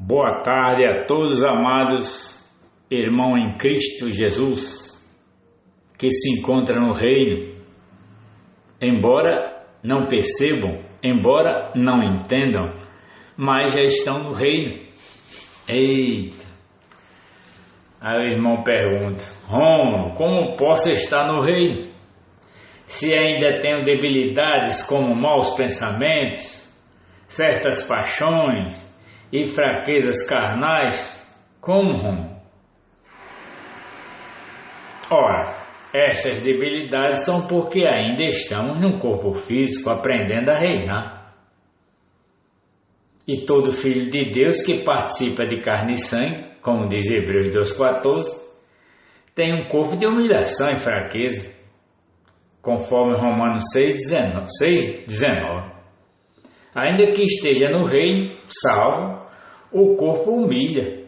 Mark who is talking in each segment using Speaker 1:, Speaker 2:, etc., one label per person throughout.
Speaker 1: Boa tarde a todos, amados irmãos em Cristo Jesus, que se encontram no reino, embora não percebam, embora não entendam, mas já estão no reino. Eita! Aí o irmão pergunta: Rômulo, como posso estar no reino, se ainda tenho debilidades como maus pensamentos, certas paixões e fraquezas carnais? Como, Rômulo? Ora, estas debilidades são porque ainda estamos num corpo físico aprendendo a reinar. E todo filho de Deus que participa de carne e sangue, como diz Hebreus 2,14, tem um corpo de humilhação e fraqueza, conforme Romanos 6,19. Ainda que esteja no reino, salvo, o corpo humilha.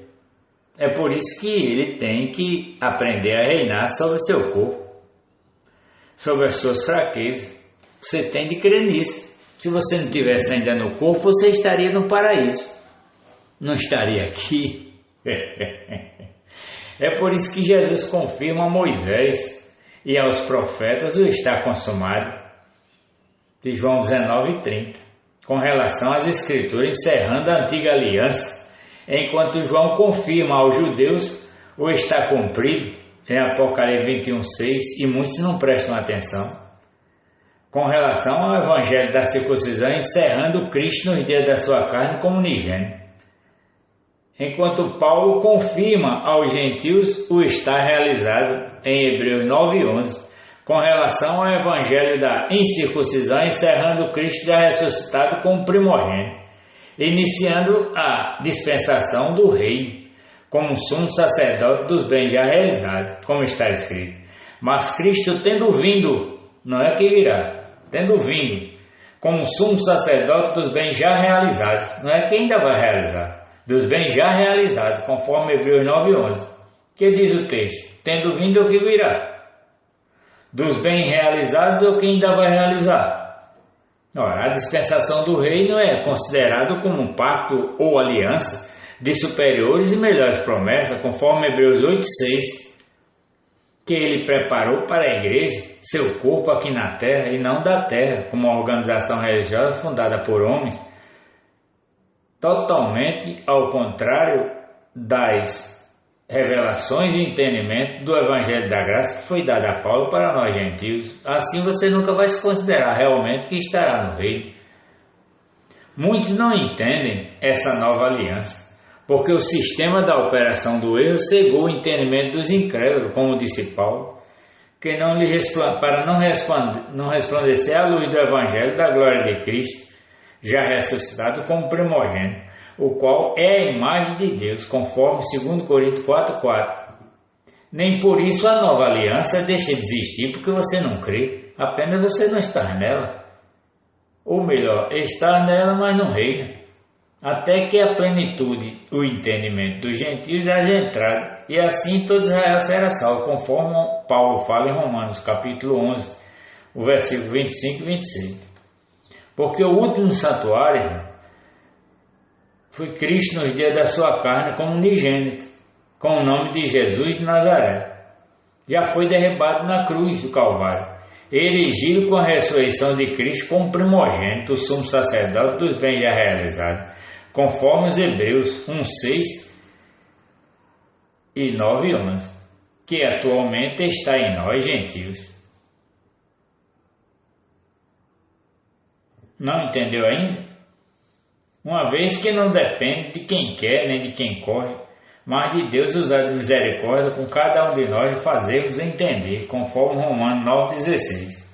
Speaker 1: É por isso que ele tem que aprender a reinar sobre o seu corpo, sobre as suas fraquezas. Você tem de crer nisso. Se você não estivesse ainda no corpo, você estaria no paraíso, não estaria aqui. É por isso que Jesus confirma a Moisés e aos profetas o está consumado, de João 19:30, com relação às Escrituras, encerrando a antiga aliança, enquanto João confirma aos judeus o está cumprido, em Apocalipse 21:6, e muitos não prestam atenção, com relação ao Evangelho da circuncisão, encerrando Cristo nos dias da sua carne como unigênito. Enquanto Paulo confirma aos gentios o está realizado em Hebreus 9:11, com relação ao Evangelho da incircuncisão, encerrando Cristo já ressuscitado como primogênito, iniciando a dispensação do reino, como sumo sacerdote dos bens já realizados, como está escrito. Mas Cristo tendo vindo, não é que virá, tendo vindo, como sumo sacerdote dos bens já realizados, não é que ainda vai realizar, dos bens já realizados, conforme Hebreus 9:11. Que diz o texto? Tendo vindo o que virá? Dos bens realizados ou que ainda vai realizar? Ora, a dispensação do reino é considerado como um pacto ou aliança de superiores e melhores promessas, conforme Hebreus 8:6, que ele preparou para a igreja, seu corpo aqui na terra e não da terra, como uma organização religiosa fundada por homens, totalmente ao contrário das revelações e entendimento do Evangelho da Graça que foi dado a Paulo para nós gentios. Assim você nunca vai se considerar realmente que estará no reino. Muitos não entendem essa nova aliança, porque o sistema da operação do erro cegou o entendimento dos incrédulos, como disse Paulo, que para não resplandecer a luz do Evangelho da glória de Cristo, já ressuscitado como primogênito, o qual é a imagem de Deus, conforme 2 Coríntios 4:4. Nem por isso a nova aliança deixa de existir porque você não crê, apenas você não está nela. Ou melhor, estar nela, mas não reina, até que a plenitude, o entendimento dos gentios haja entrado, e assim todo Israel será salvo, conforme Paulo fala em Romanos capítulo 11, o versículo 25 e 26. Porque o último santuário foi Cristo nos dias da sua carne como unigênito, com o nome de Jesus de Nazaré. Já foi derribado na cruz do Calvário, erigido com a ressurreição de Cristo como primogênito, o sumo sacerdote dos bens já realizados, conforme os Hebreus 1:6 e 9:11, que atualmente está em nós gentios. Não entendeu ainda? Uma vez que não depende de quem quer nem de quem corre, mas de Deus usar de misericórdia com cada um de nós e fazermos entender, conforme Romanos 9:16.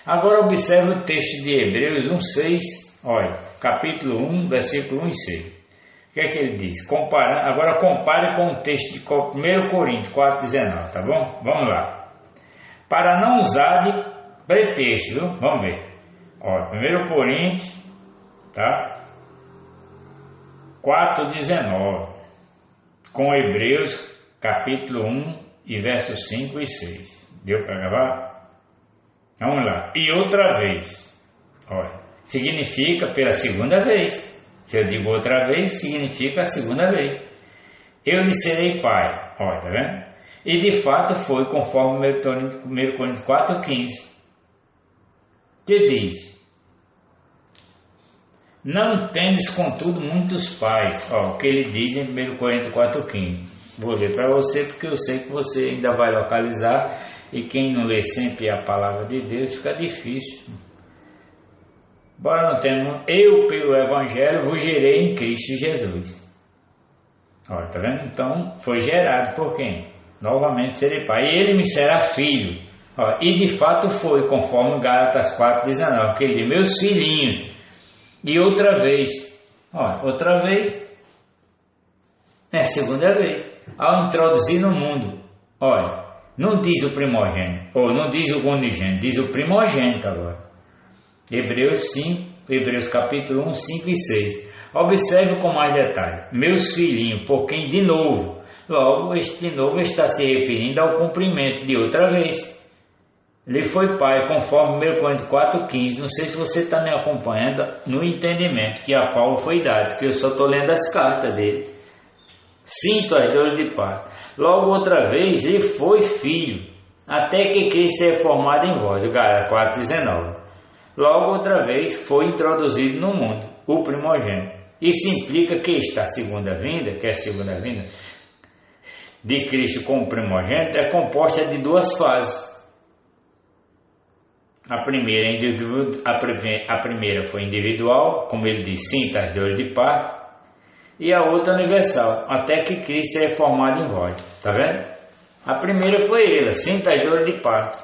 Speaker 1: Agora observe o texto de Hebreus 1:6, olha, capítulo 1, versículo 1 e 6. O que é que ele diz? Agora compare com o texto de 1 Coríntios 4:19, tá bom? Vamos lá. Para não usar de pretexto, viu? Vamos ver. Olha, 1 Coríntios, tá? 4:19, com Hebreus capítulo 1 e versos 5 e 6. Deu para gravar? Vamos lá. E outra vez, olha, significa pela segunda vez. Se eu digo outra vez, significa a segunda vez. Eu lhe serei pai. Olha, tá vendo? E de fato foi conforme 1 Coríntios 4,15. Que diz: não tendes contudo muitos pais. Ó, o que ele diz em 1 Coríntios 4,15. Vou ler para você porque eu sei que você ainda vai localizar. E quem não lê sempre a palavra de Deus fica difícil. Bora não temos. Eu pelo Evangelho vos gerei em Cristo Jesus. Olha, tá vendo? Então foi gerado por quem? Novamente serei pai. E ele me será filho. Olha, e de fato foi conforme Gálatas 4,19. Que ele diz: meus filhinhos. E outra vez. Olha, outra vez. É a segunda vez. Ao introduzir no mundo. Olha. Não diz o primogênito, ou não diz o unigênito, diz o primogênito agora. Hebreus capítulo 1, 5 e 6. Observe com mais detalhe. Meus filhinhos, por quem de novo. Logo, este de novo está se referindo ao cumprimento de outra vez. Ele foi pai, conforme 1 Coríntios 4,15. Não sei se você está me acompanhando no entendimento que a Paulo foi dado, que eu só estou lendo as cartas dele. Sinto as dores de parto. Logo outra vez ele foi filho, até que Cristo seja formado em vós. Gálatas 4,19. Logo outra vez foi introduzido no mundo, o primogênito. Isso implica que esta segunda vinda, que é a segunda vinda de Cristo como primogênito, é composta de duas fases. A primeira foi individual, como ele diz, sinta as dores de parto. E a outra universal, até que Cristo seja formado em vós. Está vendo? A primeira foi ele, sinta as dores de parto.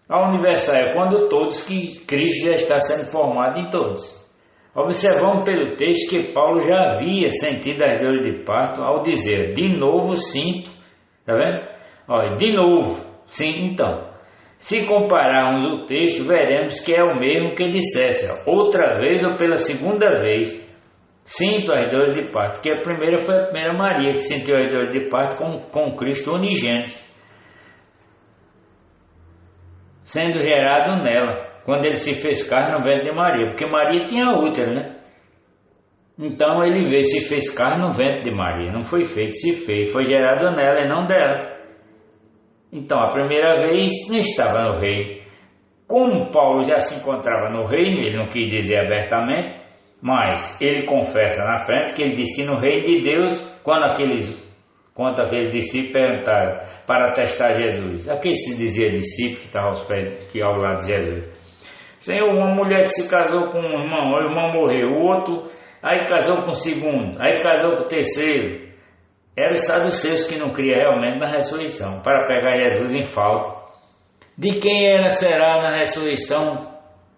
Speaker 1: A universal é quando todos, que Cristo já está sendo formado em todos. Observamos pelo texto que Paulo já havia sentido as dores de parto ao dizer: de novo sinto. Está vendo? Olha, de novo. Sim, então. Se compararmos o texto, veremos que é o mesmo que dissesse, outra vez ou pela segunda vez. Sinto as dores de parto, que a primeira foi a primeira Maria que sentiu as dores de parto com Cristo unigênito, sendo gerado nela, quando ele se fez carne no ventre de Maria, porque Maria tinha útero, né? Então ele veio, se fez carne no ventre de Maria, não foi feito, se fez, foi gerado nela e não dela. Então a primeira vez não estava no reino. Como Paulo já se encontrava no reino, ele não quis dizer abertamente, mas ele confessa na frente que ele disse que no reino de Deus, quando aqueles discípulos perguntaram para testar Jesus, aquele se dizia discípulo que estava aos pés, que ao lado de Jesus: Senhor, uma mulher que se casou com um irmão, o irmão morreu, o outro aí casou com o segundo, aí casou com o terceiro. Eram os saduceus que não criam realmente na ressurreição, para pegar Jesus em falta. De quem ela será na ressurreição?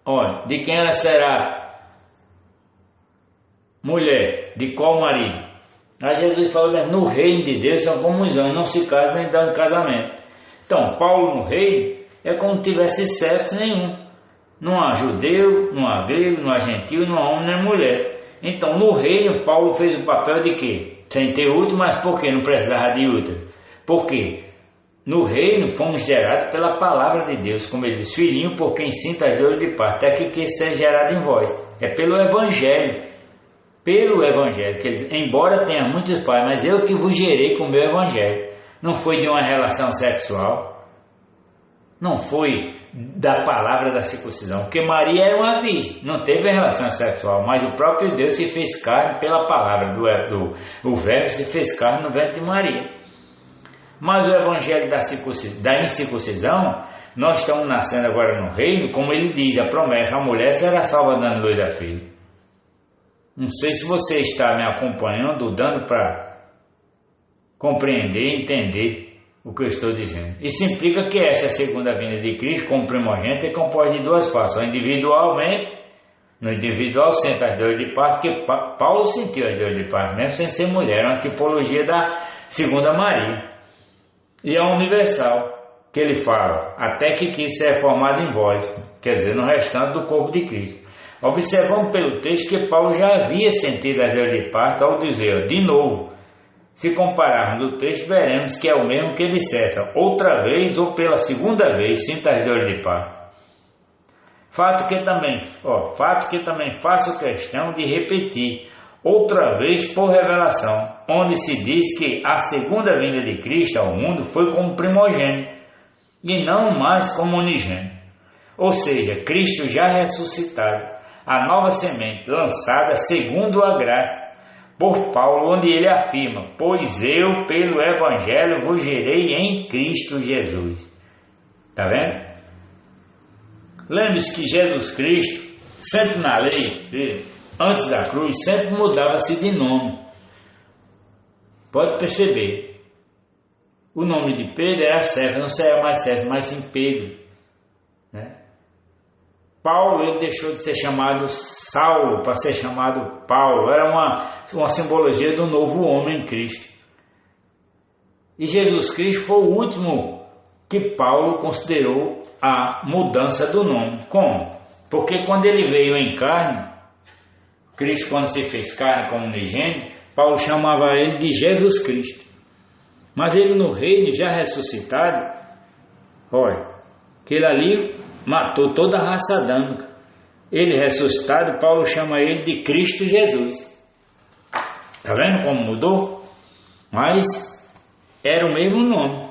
Speaker 1: Olha, de quem ela será? Mulher, de qual marido? Aí Jesus falou: no reino de Deus são como os anjos, não se casam nem dão casamento. Então, Paulo no reino é como se tivesse sexo nenhum. Não há judeu, não há grego, não há gentil, não há homem nem mulher. Então, no reino, Paulo fez o papel de quê? Sem ter útero, mas por que não precisava de útero? Por quê? No reino fomos gerados pela palavra de Deus, como ele diz: filhinho, por quem sinta as dores de parto, até que seja gerado em vós. É pelo Evangelho. Pelo Evangelho, que ele, embora tenha muitos pais, mas eu que vos gerei com o meu Evangelho. Não foi de uma relação sexual, não foi da palavra da circuncisão, porque Maria era uma virgem, não teve relação sexual, mas o próprio Deus se fez carne pela palavra o verbo se fez carne no ventre de Maria. Mas o Evangelho da incircuncisão, nós estamos nascendo agora no reino, como ele diz, a promessa: a mulher será salva dando luz a filho. Não sei se você está me acompanhando, dando para compreender e entender o que eu estou dizendo. Isso implica que essa segunda vinda de Cristo como primogênito é composta de duas partes. Individualmente, no individual sente as dores de parto, que Paulo sentiu as dores de parto, mesmo sem ser mulher, é uma tipologia da segunda Maria. E a universal, que ele fala, até que Cristo seja formado em vós, quer dizer, no restante do corpo de Cristo. Observamos pelo texto que Paulo já havia sentido as dores de parto ao dizer: de novo. Se compararmos o texto, veremos que é o mesmo que dissesse: outra vez ou pela segunda vez, sinta as dores de parto. Fato que também faço questão de repetir, outra vez por revelação, onde se diz que a segunda vinda de Cristo ao mundo foi como primogênito, e não mais como unigênito. Ou seja, Cristo já ressuscitado, a nova semente lançada segundo a graça, por Paulo, onde ele afirma: pois eu, pelo Evangelho, vos gerei em Cristo Jesus. Está vendo? Lembre-se que Jesus Cristo, sempre na lei, antes da cruz, sempre mudava-se de nome. Pode perceber. O nome de Pedro era Cefas, não seria mais Cefas, mas sim Pedro. Né? Paulo, ele deixou de ser chamado Saulo para ser chamado Paulo. Era uma simbologia do novo homem em Cristo. E Jesus Cristo foi o último que Paulo considerou a mudança do nome. Como? Porque quando ele veio em carne, Cristo, quando se fez carne como unigênito, Paulo chamava ele de Jesus Cristo. Mas ele no reino, já ressuscitado, olha, aquele ali matou toda a raça adâmica. Ele ressuscitado, Paulo chama ele de Cristo Jesus. Está vendo como mudou? Mas era o mesmo nome.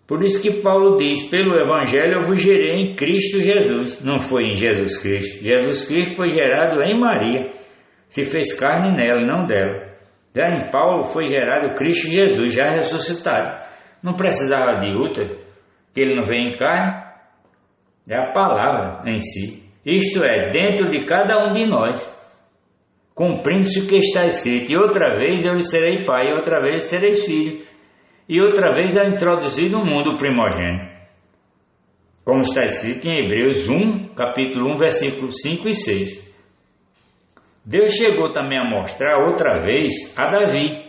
Speaker 1: Por isso que Paulo diz: pelo Evangelho eu vos gerei em Cristo Jesus. Não foi em Jesus Cristo. Jesus Cristo foi gerado em Maria. Se fez carne nela e não dela. Já em Paulo foi gerado Cristo Jesus, já ressuscitado. Não precisava de útero, que ele não veio em carne. É a palavra em si. Isto é, dentro de cada um de nós, cumprindo-se o que está escrito: e outra vez eu lhe serei pai, e outra vez sereis filho, e outra vez é introduzido no mundo o primogênito, como está escrito em Hebreus 1, capítulo 1, versículos 5 e 6. Deus chegou também a mostrar outra vez a Davi,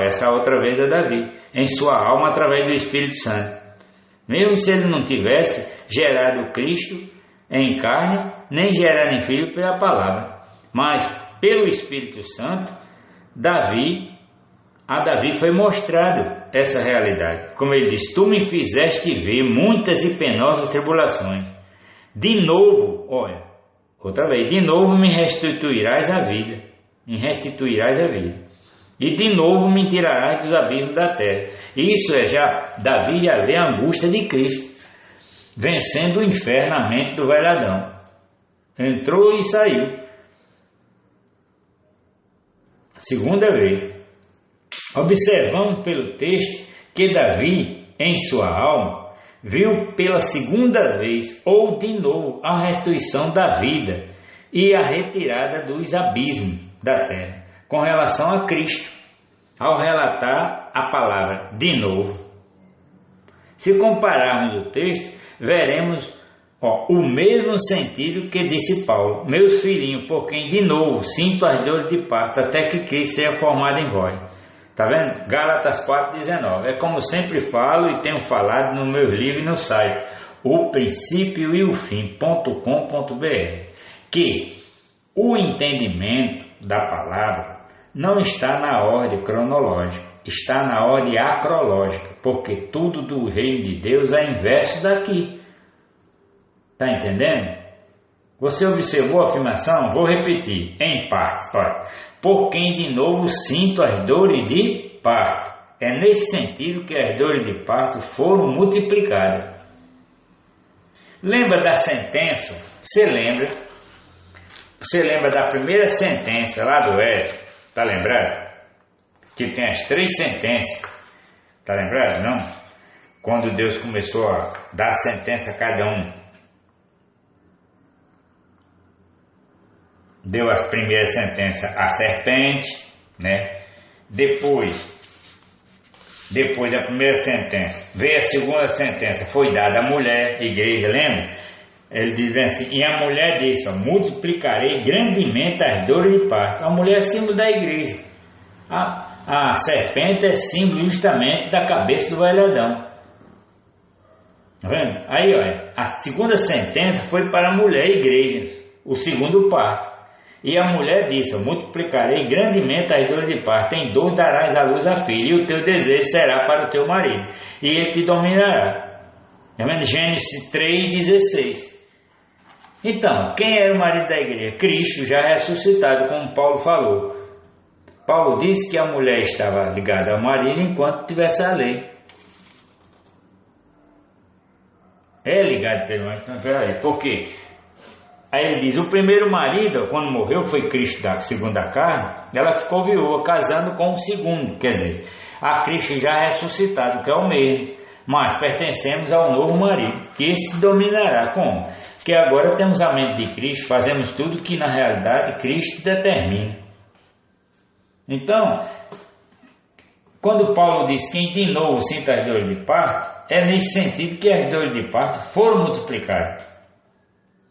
Speaker 1: essa outra vez é Davi, em sua alma através do Espírito Santo. Mesmo se ele não tivesse gerado Cristo em carne, nem gerado em filho pela palavra, mas pelo Espírito Santo, a Davi foi mostrado essa realidade. Como ele diz: tu me fizeste ver muitas e penosas tribulações. De novo, outra vez, de novo me restituirás a vida. E de novo me tirarás dos abismos da terra. Isso Davi já vê a angústia de Cristo, vencendo o inferno na mente do velho Adão. Entrou e saiu. Segunda vez. Observamos pelo texto que Davi, em sua alma, viu pela segunda vez, ou de novo, a restituição da vida e a retirada dos abismos da terra, com relação a Cristo, ao relatar a palavra de novo. Se compararmos o texto, veremos o mesmo sentido que disse Paulo: meus filhinhos, por quem de novo sinto as dores de parto, até que Cristo seja formado em vós. Está vendo? Gálatas 4,19. É como sempre falo e tenho falado no meu livro e no site, o princípio e o fim.com.br, que o entendimento da palavra não está na ordem cronológica, está na ordem acrológica, porque tudo do reino de Deus é inverso daqui. Está entendendo? Você observou a afirmação? Vou repetir em partes. Por quem de novo sinto as dores de parto. É nesse sentido que as dores de parto foram multiplicadas. Lembra da sentença? Você lembra da primeira sentença lá do Éden? Está lembrado? Que tem as 3 sentenças. Está lembrado? Não? Quando Deus começou a dar sentença a cada um. Deu as primeiras sentenças à serpente, né? Depois da primeira sentença, veio a segunda sentença, foi dada à mulher, igreja, lembra? Ele diz assim: e a mulher disse: multiplicarei grandemente as dores de parto. A mulher é símbolo da igreja. A serpente é símbolo justamente da cabeça do velho Adão. Tá vendo? Aí, olha, a segunda sentença foi para a mulher e igreja, o segundo parto. E a mulher disse: multiplicarei grandemente as dores de parto, em dor darás à luz a filha, e o teu desejo será para o teu marido, e ele te dominará. É menos Gênesis 3,16. Então, quem era o marido da igreja? Cristo já ressuscitado, como Paulo falou. Paulo disse que a mulher estava ligada ao marido enquanto tivesse a lei. É ligado pelo marido. Por quê? Aí ele diz, o primeiro marido, quando morreu, foi Cristo da segunda carne, ela ficou viúva, casando com o segundo. Quer dizer, a Cristo já ressuscitado, que é o mesmo. Mas pertencemos ao novo marido, que esse dominará. Como? Porque agora temos a mente de Cristo, fazemos tudo que na realidade Cristo determina. Então, quando Paulo diz que de novo sinta as dores de parto, é nesse sentido que as dores de parto foram multiplicadas,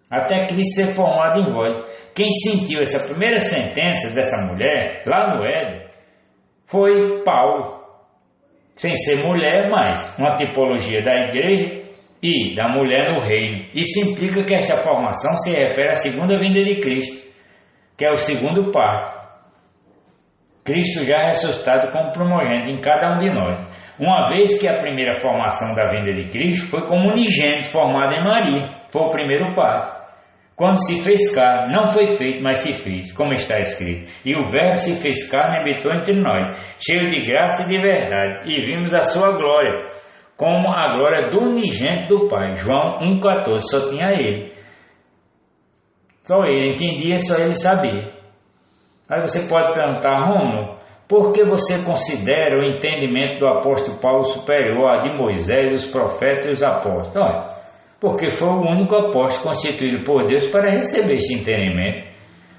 Speaker 1: até Cristo ser formado em vós. Quem sentiu essa primeira sentença dessa mulher, lá no Éden, foi Paulo, sem ser mulher, mas uma tipologia da igreja e da mulher no reino. Isso implica que essa formação se refere à segunda vinda de Cristo, que é o segundo parto. Cristo já ressuscitado como primogênito em cada um de nós. Uma vez que a primeira formação da vinda de Cristo foi como unigênito formado em Maria, foi o primeiro parto. Quando se fez carne, não foi feito, mas se fez, como está escrito. E o Verbo se fez carne e habitou entre nós, cheio de graça e de verdade, e vimos a sua glória, como a glória do unigênito do Pai. João 1,14, só tinha ele. Só ele entendia, só ele sabia. Aí você pode perguntar, Rômulo, por que você considera o entendimento do apóstolo Paulo superior ao de Moisés, os profetas e os apóstolos? Olha, porque foi o único apóstolo constituído por Deus para receber esse entendimento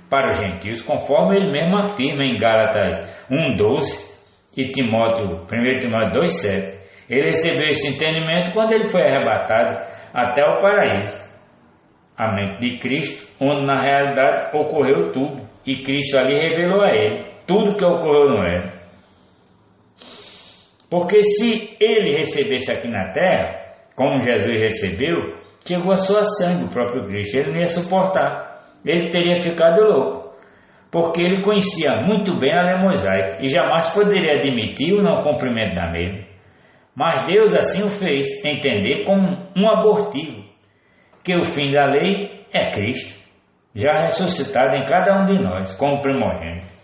Speaker 1: para os gentios, conforme ele mesmo afirma em Gálatas 1,12 e 1 Timóteo 2,7. Ele recebeu esse entendimento quando ele foi arrebatado até o paraíso, a mente de Cristo, onde na realidade ocorreu tudo, e Cristo ali revelou a ele tudo que ocorreu no Éden. Porque se ele recebesse aqui na terra, como Jesus recebeu, chegou a sua sangue, o próprio Cristo, ele não ia suportar, ele teria ficado louco, porque ele conhecia muito bem a lei mosaica e jamais poderia admitir o não cumprimento da mesma. Mas Deus assim o fez entender como um abortivo, que o fim da lei é Cristo, já ressuscitado em cada um de nós, como primogênito.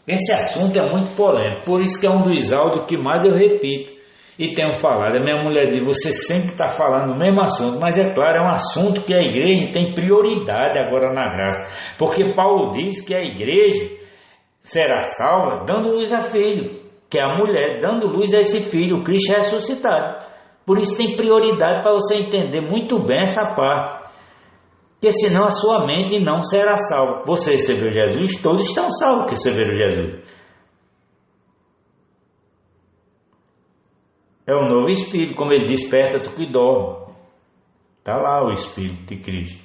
Speaker 1: Esse assunto é muito polêmico, por isso que é um dos áudios que mais eu repito e tenho falado. A minha mulher diz, você sempre está falando o mesmo assunto, mas é claro, é um assunto que a igreja tem prioridade agora na graça, porque Paulo diz que a igreja será salva dando luz a filho, que é a mulher dando luz a esse filho, o Cristo ressuscitado. Por isso tem prioridade para você entender muito bem essa parte, porque senão a sua mente não será salva. Você recebeu Jesus, todos estão salvos que receberam Jesus. É o novo Espírito, como ele desperta do que dorme. Está lá o Espírito de Cristo.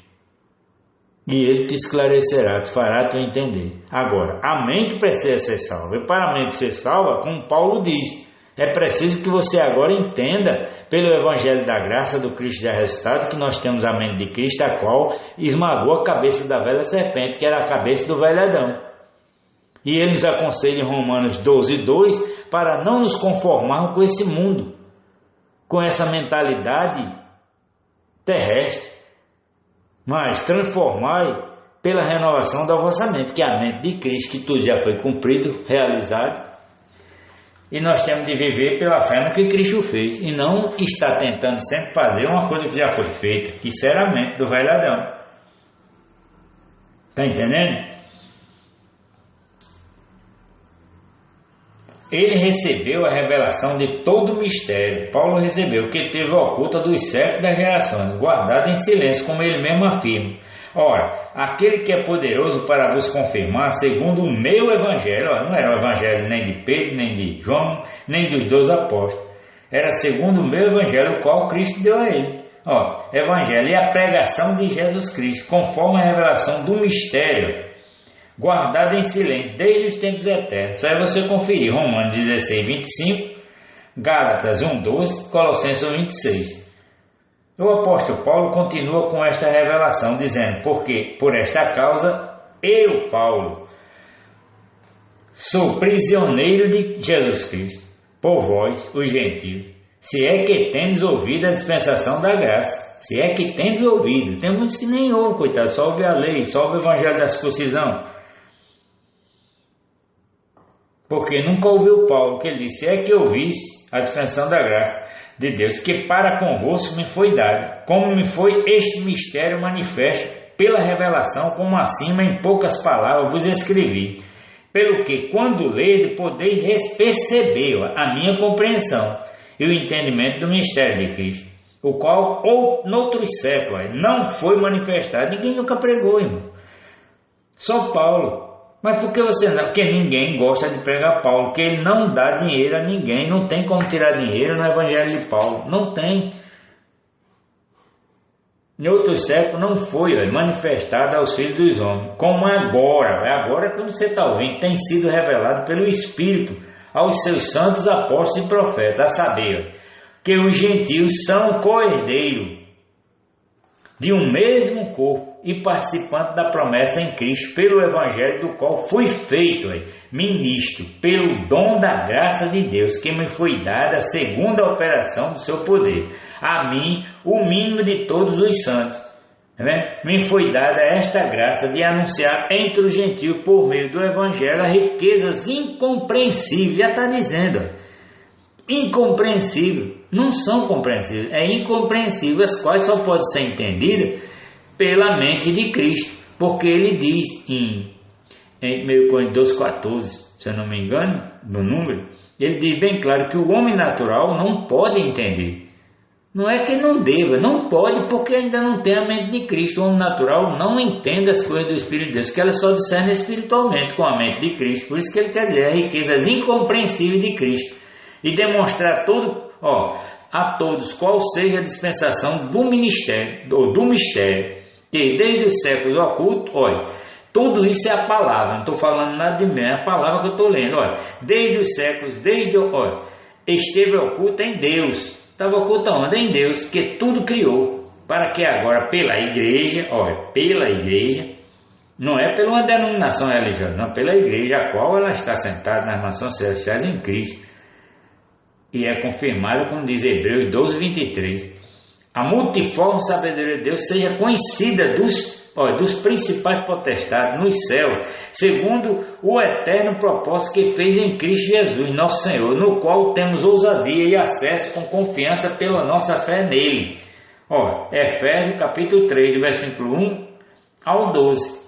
Speaker 1: E ele te esclarecerá, te fará tu entender. Agora, a mente precisa ser salva. E para a mente ser salva, como Paulo diz, é preciso que você agora entenda, pelo Evangelho da Graça do Cristo já ressuscitado, que nós temos a mente de Cristo, a qual esmagou a cabeça da velha serpente, que era a cabeça do velho Adão. E ele nos aconselha em Romanos 12:2, para não nos conformarmos com esse mundo, com essa mentalidade terrestre, mas transformai pela renovação da vossa mente, que é a mente de Cristo, que tudo já foi cumprido, realizado, e nós temos de viver pela fé no que Cristo fez, e não estar tentando sempre fazer uma coisa que já foi feita. Isso era a mente do velho Adão. Está entendendo? Ele recebeu a revelação de todo o mistério. Paulo recebeu, que teve oculta dos séculos das gerações, guardada em silêncio, como ele mesmo afirma. Ora, aquele que é poderoso para vos confirmar, segundo o meu evangelho, não era o evangelho nem de Pedro, nem de João, nem dos 12 apóstolos, era segundo o meu evangelho, o qual Cristo deu a ele. Evangelho é a pregação de Jesus Cristo, conforme a revelação do mistério, guardado em silêncio desde os tempos eternos. Só é você conferir Romanos 16:25, Gálatas 1:12, Colossenses 1:26. O apóstolo Paulo continua com esta revelação, dizendo, porque por esta causa eu, Paulo, sou prisioneiro de Jesus Cristo, por vós, os gentios, Se é que tendes ouvido a dispensação da graça. Se é que tendes ouvido. Tem muitos que nem ouvem, coitado, só ouvem a lei, só ouvem o evangelho da circuncisão. Porque nunca ouviu Paulo, que ele disse: se é que ouvisse a dispensação da graça de Deus, que para convosco me foi dada, como me foi este mistério manifesto pela revelação, como acima em poucas palavras vos escrevi, pelo que quando lerdes podeis perceber a minha compreensão e o entendimento do mistério de Cristo, o qual noutros séculos não foi manifestado. Ninguém nunca pregou, irmão, só Paulo. Mas por que você não? Porque ninguém gosta de pregar Paulo, porque ele não dá dinheiro a ninguém, não tem como tirar dinheiro no evangelho de Paulo, não tem. Em outros séculos não foi manifestado aos filhos dos homens, como agora quando você está ouvindo, tem sido revelado pelo Espírito aos seus santos apóstolos e profetas, a saber, que os gentios são co-herdeiros de um mesmo corpo e participante da promessa em Cristo, pelo evangelho do qual fui feito ministro, pelo dom da graça de Deus, que me foi dada segundo a operação do seu poder. A mim, o mínimo de todos os santos, me foi dada esta graça de anunciar entre os gentios, por meio do evangelho, as riquezas incompreensíveis. Já está dizendo, incompreensível, não são compreensíveis, é incompreensível, as quais só podem ser entendidas pela mente de Cristo, porque ele diz em 1 Coríntios 2,14, se eu não me engano, no número, ele diz bem claro que o homem natural não pode entender. Não é que não deva, não pode, porque ainda não tem a mente de Cristo. O homem natural não entende as coisas do Espírito de Deus, que ela só discerne espiritualmente com a mente de Cristo. Por isso que ele quer dizer as riquezas incompreensíveis de Cristo e demonstrar a todos qual seja a dispensação do ministério, ou do mistério, que desde os séculos oculto, tudo isso é a palavra, não estou falando nada de mim, é a palavra que eu estou lendo, desde os séculos, esteve oculta em Deus. Estava oculta onde? Em Deus, que tudo criou, para que agora pela igreja, não é pela uma denominação religiosa, não, pela igreja, a qual ela está sentada nas mansões celestiais em Cristo, e é confirmado, como diz Hebreus 12, 23, a multiforme sabedoria de Deus seja conhecida dos principais potestades nos céus, segundo o eterno propósito que fez em Cristo Jesus, nosso Senhor, no qual temos ousadia e acesso com confiança pela nossa fé nele. Efésios capítulo 3, do versículo 1 ao 12.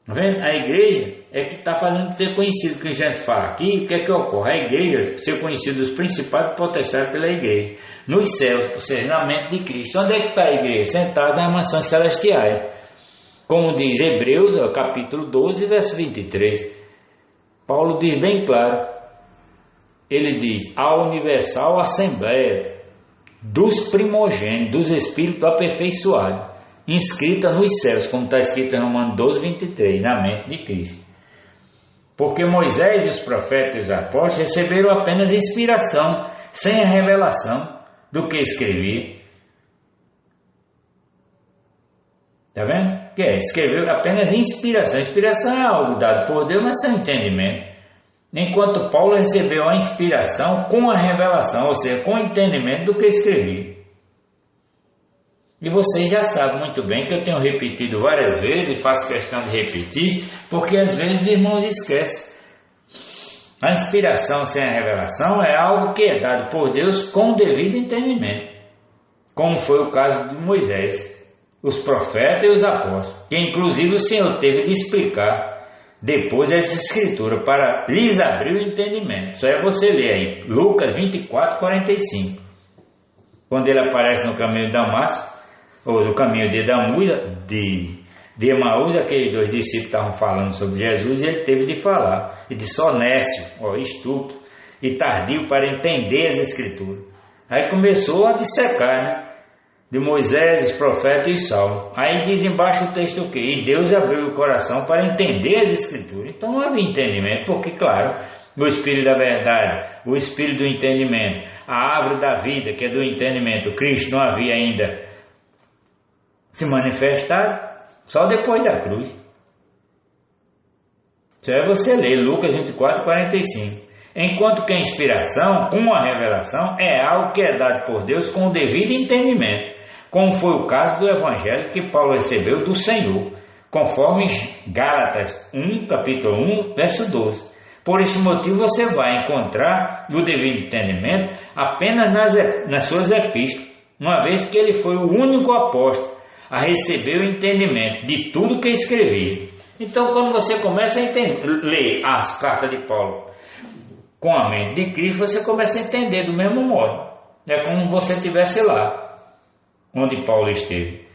Speaker 1: Está vendo? A igreja é que está fazendo ser conhecido. O que a gente fala aqui, o que é que ocorre? A igreja ser conhecida dos principais potestades pela igreja nos céus, ou seja, na mente de Cristo. Onde é que está a igreja? Sentada nas mansões celestiais, como diz Hebreus, capítulo 12, verso 23. Paulo diz bem claro, ele diz: a universal assembleia dos primogênitos, dos espíritos aperfeiçoados, inscrita nos céus, como está escrito em Romanos 12, 23, na mente de Cristo. Porque Moisés e os profetas e os apóstolos receberam apenas inspiração, sem a revelação do que escrevia. Está vendo? Escreveu apenas inspiração. Inspiração é algo dado por Deus, mas sem entendimento. Enquanto Paulo recebeu a inspiração com a revelação, ou seja, com o entendimento do que escrevia. E vocês já sabem muito bem que eu tenho repetido várias vezes e faço questão de repetir, porque às vezes os irmãos esquecem. A inspiração sem a revelação é algo que é dado por Deus com o devido entendimento, como foi o caso de Moisés, os profetas e os apóstolos, que inclusive o Senhor teve de explicar depois essa escritura para lhes abrir o entendimento. Só é você ler aí, Lucas 24, 45. Quando ele aparece no caminho de Damasco, ou no caminho de Emaús, aqueles dois discípulos estavam falando sobre Jesus, e ele teve de falar, e disse: nécio, estúpido e tardio para entender as escrituras. Aí começou a dissecar, de Moisés, os profetas e Salmos. Aí diz embaixo o texto o quê? E Deus abriu o coração para entender as escrituras. Então não havia entendimento, porque claro, o Espírito da verdade, o Espírito do entendimento, a árvore da vida, que é do entendimento, Cristo não havia ainda se manifestado, só depois da cruz. Isso é você ler Lucas 24, 45. enquanto que a inspiração, com a revelação, é algo que é dado por Deus com o devido entendimento, como foi o caso do Evangelho que Paulo recebeu do Senhor, conforme Gálatas 1, capítulo 1, verso 12. Por esse motivo você vai encontrar o devido entendimento apenas nas suas epístolas, uma vez que ele foi o único apóstolo a receber o entendimento de tudo que escrevia. Então, quando você começa a ler as cartas de Paulo com a mente de Cristo, você começa a entender do mesmo modo. É como se você estivesse lá, onde Paulo esteve.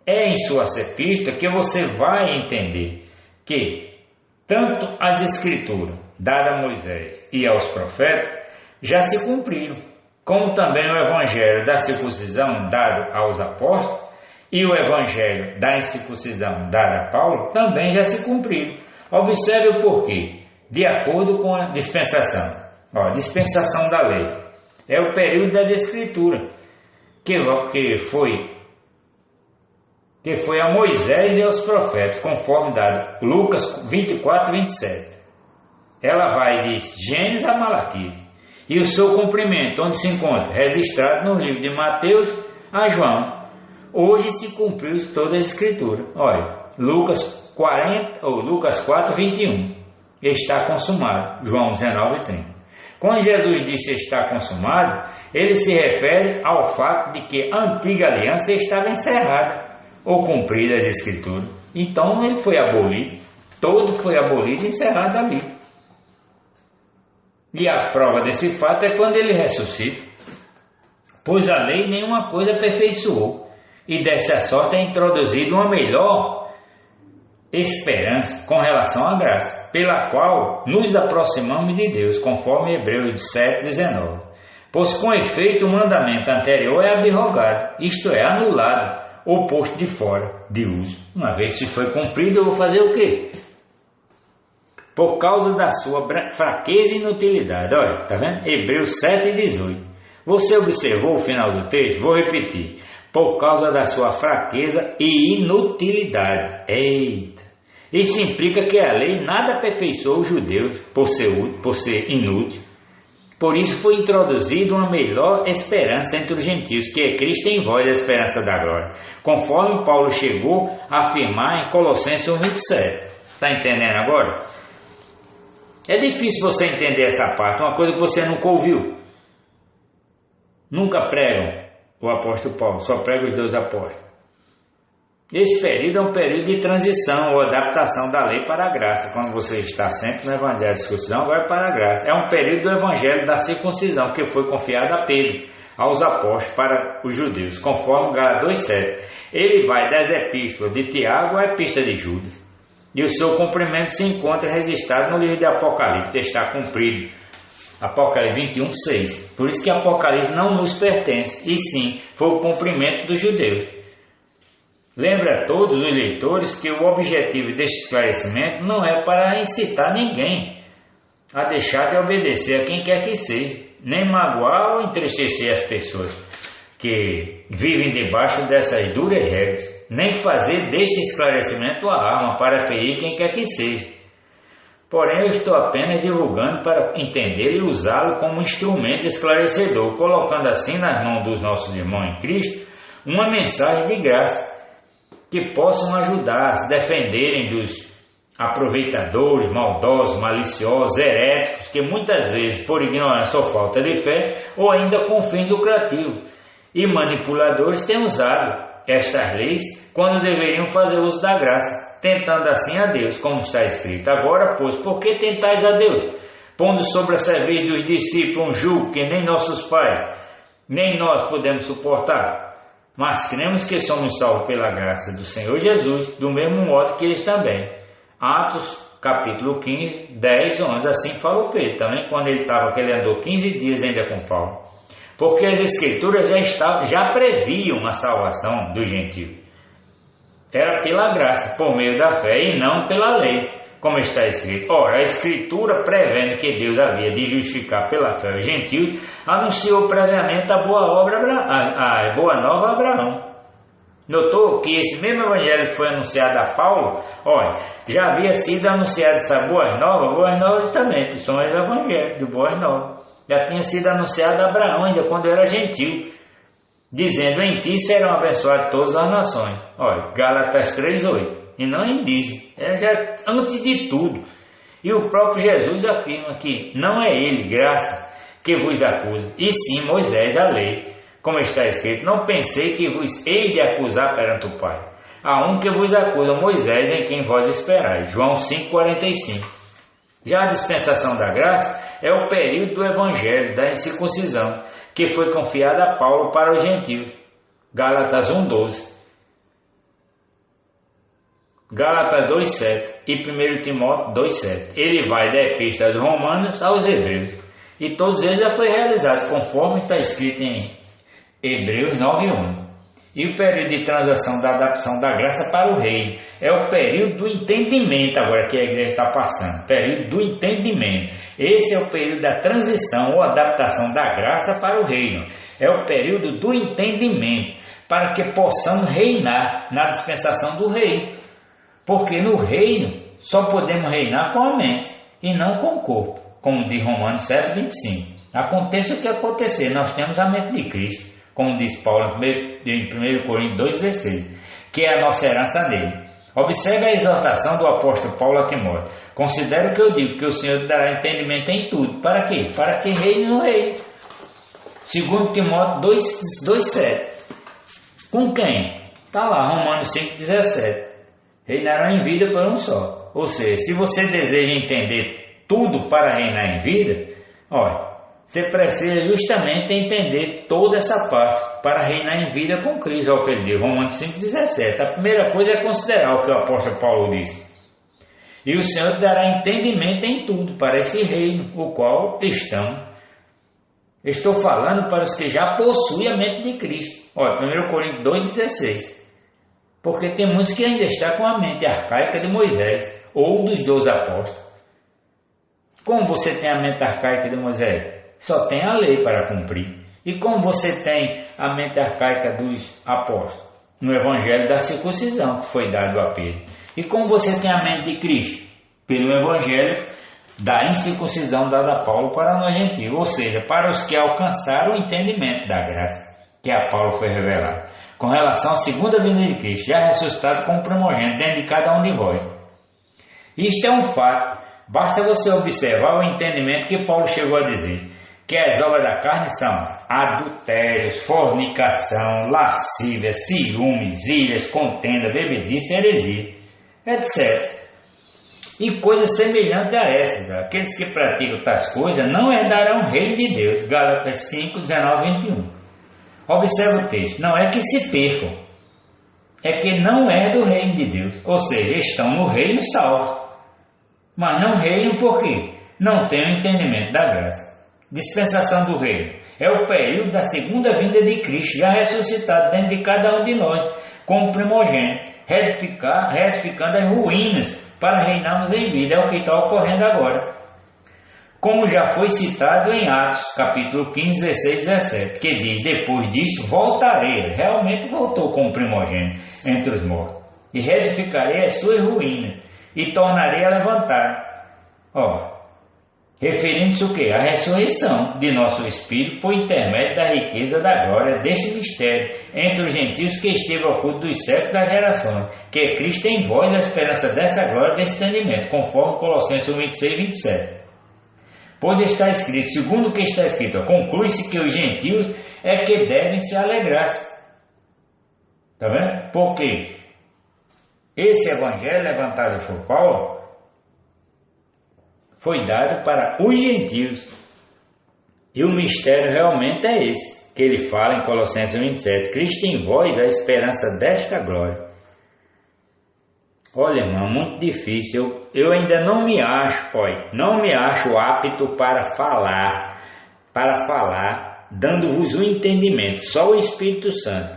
Speaker 1: É em suas epístolas que você vai entender que tanto as escrituras dadas a Moisés e aos profetas já se cumpriram, como também o evangelho da circuncisão dado aos apóstolos e o evangelho da incircuncisão dado a Paulo também já se cumpriram. Observe o porquê. De acordo com a dispensação. Dispensação da lei. É o período das escrituras que foi a Moisés e aos profetas, conforme dado Lucas 24, 27. Ela vai de Gênesis a Malaquias. E o seu cumprimento, onde se encontra registrado no livro de Mateus a João. Hoje se cumpriu toda a escritura. Olha, Lucas 4, 21. Está consumado. João 19, 30. Quando Jesus disse está consumado, ele se refere ao fato de que a antiga aliança estava encerrada ou cumprida as escrituras. Então ele foi abolido. Todo foi abolido e encerrado ali. E a prova desse fato é quando ele ressuscita. Pois a lei nenhuma coisa aperfeiçoou. E dessa sorte é introduzida uma melhor esperança com relação à graça, pela qual nos aproximamos de Deus, conforme Hebreus 7, 19. Pois com efeito o mandamento anterior é abrogado, isto é, anulado, ou posto de fora de uso. Uma vez que foi cumprido, eu vou fazer o quê? Por causa da sua fraqueza e inutilidade. Olha, está vendo? Hebreus 7, 18. Você observou o final do texto? Vou repetir. Por causa da sua fraqueza e inutilidade. Eita! Isso implica que a lei nada aperfeiçoou os judeus por ser inútil. Por isso foi introduzida uma melhor esperança entre os gentios, que é Cristo em vós, a esperança da glória. Conforme Paulo chegou a afirmar em Colossenses 1:27. Está entendendo agora? É difícil você entender essa parte, uma coisa que você nunca ouviu. Nunca pregam o apóstolo Paulo, só prega os 2 apóstolos. Esse período é um período de transição ou adaptação da lei para a graça. Quando você está sempre no evangelho da circuncisão, vai para a graça. É um período do evangelho da circuncisão que foi confiado a Pedro, aos apóstolos, para os judeus, conforme Gálatas 2:7. Ele vai das epístolas de Tiago à epístola de Judas. E o seu cumprimento se encontra registrado no livro de Apocalipse, está cumprido. Apocalipse 21:6. Por isso que Apocalipse não nos pertence, e sim foi o cumprimento dos judeus. Lembra a todos os leitores que o objetivo deste esclarecimento não é para incitar ninguém a deixar de obedecer a quem quer que seja, nem magoar ou entristecer as pessoas que vivem debaixo dessas duras regras, nem fazer deste esclarecimento a arma para ferir quem quer que seja. Porém, eu estou apenas divulgando para entender e usá-lo como instrumento esclarecedor, colocando assim nas mãos dos nossos irmãos em Cristo uma mensagem de graça, que possam ajudar a se defenderem dos aproveitadores, maldosos, maliciosos, heréticos, que muitas vezes, por ignorância ou falta de fé, ou ainda com fins lucrativos, e manipuladores têm usado estas leis quando deveriam fazer uso da graça, tentando assim a Deus, como está escrito. Agora, pois, por que tentais a Deus, pondo sobre a cerviz dos discípulos um jugo que nem nossos pais, nem nós podemos suportar? Mas cremos que somos salvos pela graça do Senhor Jesus, do mesmo modo que eles também. Atos, capítulo 15, 10, 11, assim falou Pedro também, quando ele andou 15 dias ainda com Paulo. Porque as escrituras já previam a salvação do gentio. Era pela graça, por meio da fé, e não pela lei, como está escrito. Ora, a escritura, prevendo que Deus havia de justificar pela fé os gentios, anunciou previamente a boa nova a Abraão. Notou que esse mesmo evangelho que foi anunciado a Paulo, olha, já havia sido anunciado essa Boas Novas também, que são os evangelhos de Boas Novas. Já tinha sido anunciado a Abraão, ainda quando era gentil, dizendo: em ti serão abençoadas todas as nações. Olha, Gálatas 3:8. E não é indígena, já antes de tudo. E o próprio Jesus afirma que não é ele, graça, que vos acusa, e sim Moisés, a lei. Como está escrito: não pensei que vos hei de acusar perante o Pai. Há um que vos acusa, Moisés, em quem vós esperais. João 5,45. Já a dispensação da graça é o período do evangelho, da incircuncisão, que foi confiada a Paulo para os gentios. Gálatas 1,12. Gálatas 2,7 e 1 Timóteo 2,7. Ele vai da epístola dos Romanos aos Hebreus. E todos eles já foram realizados, conforme está escrito em Hebreus 9,1. E o período de transação da adaptação da graça para o reino é o período do entendimento, agora que a igreja está passando. Período do entendimento. Esse é o período da transição ou adaptação da graça para o reino. É o período do entendimento, para que possamos reinar na dispensação do reino. Porque no reino só podemos reinar com a mente e não com o corpo, como diz Romanos 7,25. Aconteça o que acontecer, nós temos a mente de Cristo, como diz Paulo em 1 Coríntios 2,16, que é a nossa herança nele. Observe a exortação do apóstolo Paulo a Timóteo. Considere o que eu digo, que o Senhor dará entendimento em tudo. Para quê? Para que reine no reino. 2 Timóteo 2,7. Com quem? Está lá, Romanos 5,17. Reinarão em vida por um só. Ou seja, se você deseja entender tudo para reinar em vida, olha, você precisa justamente entender toda essa parte para reinar em vida com Cristo, ao que ele diz, Romanos 5,17. A primeira coisa é considerar o que o apóstolo Paulo disse. E o Senhor te dará entendimento em tudo para esse reino, o qual estamos. Estou falando para os que já possuem a mente de Cristo. Olha, 1 Coríntios 2,16. Porque tem muitos que ainda estão com a mente arcaica de Moisés ou dos 12 apóstolos. Como você tem a mente arcaica de Moisés? Só tem a lei para cumprir. E como você tem a mente arcaica dos apóstolos? No evangelho da circuncisão que foi dado a Pedro. E como você tem a mente de Cristo? Pelo evangelho da incircuncisão dada a Paulo para nós gentios. Ou seja, para os que alcançaram o entendimento da graça que a Paulo foi revelada. Com relação à segunda vinda de Cristo, já ressuscitado como primogênito dentro de cada um de vós. Isto é um fato, basta você observar o entendimento que Paulo chegou a dizer, que as obras da carne são adultérios, fornicação, lascívia, ciúmes, ilhas, contenda, bebedice, heresia, etc. E coisas semelhantes a essas. Aqueles que praticam tais coisas não herdarão o reino de Deus. Gálatas 5, 19 e 21. Observe o texto, não é que se percam, é que não é do reino de Deus, ou seja, estão no reino salvos, mas não reinam porque não têm o entendimento da graça. Dispensação do reino é o período da segunda vinda de Cristo, já ressuscitado dentro de cada um de nós, como primogênito, retificando as ruínas para reinarmos em vida, é o que está ocorrendo agora. Como já foi citado em Atos, capítulo 15, 16 e 17, que diz, depois disso voltarei, realmente voltou como primogênito entre os mortos, e reedificarei as suas ruínas, e tornarei a levantar. Referindo-se o quê? A ressurreição de nosso Espírito por intermédio da riqueza da glória deste mistério, entre os gentios que esteve oculto dos séculos das gerações, que é Cristo em vós, a esperança dessa glória desse entendimento, conforme Colossenses 26 e 27. Pois está escrito, segundo o que está escrito, conclui-se que os gentios é que devem se alegrar. Está vendo? Porque esse evangelho levantado por Paulo foi dado para os gentios. E o mistério realmente é esse, que ele fala em Colossenses 27, Cristo em vós, a esperança desta glória. Olha, irmão, muito difícil. Eu ainda não me acho apto para falar, dando-vos o entendimento, só o Espírito Santo.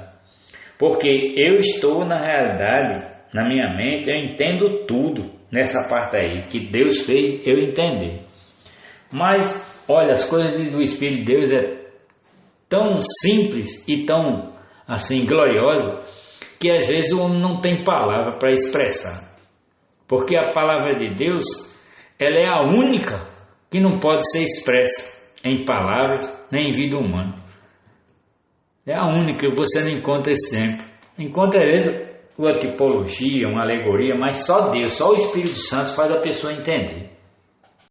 Speaker 1: Porque eu estou, na realidade, na minha mente, eu entendo tudo nessa parte aí, que Deus fez eu entender. Mas, olha, as coisas do Espírito de Deus é tão simples e tão, assim, gloriosa, que às vezes o homem não tem palavra para expressar. Porque a palavra de Deus, ela é a única que não pode ser expressa em palavras nem em vida humana. É a única que você não encontra esse exemplo. Encontra uma tipologia, uma alegoria, mas só Deus, só o Espírito Santo faz a pessoa entender.